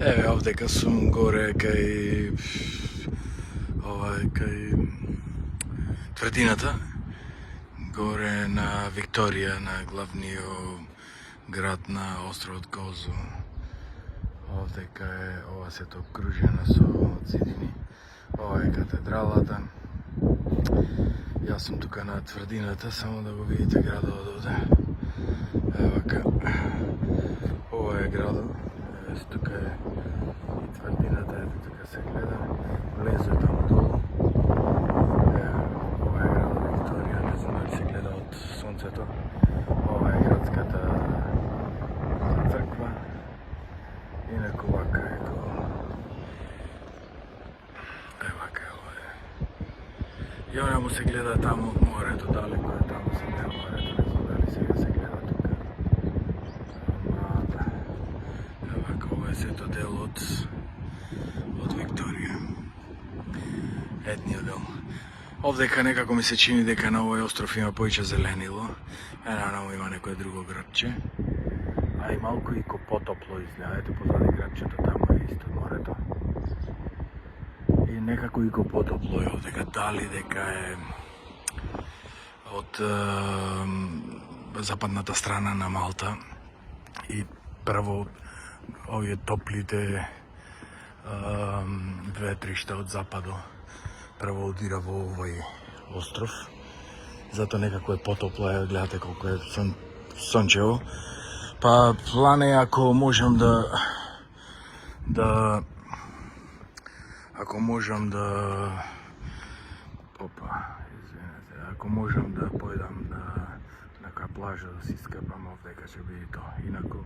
Еве овдека сум горе кај тврдината, горе на Викторија, на главниот град на островот Козу. Овдека е, ова сето обкружено со зидини. Ова е катедралата. Јас сум тука на тврдината, само да го видите градот од овде. Евака. Ова е градот. Тука е и тврдината, ето тука се гледа. Влезо е таму долу. Ова е градот Викторија, не знам дали се гледа од сонцето. Ова е градската црква. Инаку вака ето. Евака ова е. И она му се гледа таму морето, далеко е таму се гледа морето, не знам дали сега се гледа тука. Ова е сето дел од Викторија. Етниот дел. Овдека некако ми се чини дека на овој остров има поиќе зеленило. Наравно има некое друго градче. А и малку и потопло изгледа. Ете позади градчето, таму е исто морето. И некако и потопло е овдека. Дали дека е од западната страна на Малта и прво овие топлите ветришта од западо прво удира во овој остров. Зато некако е потопло, гледате колку е сончево. Па план е ако можам ако можам да појдам на плажа да си скапам овдека ќе биде тоа. Инаку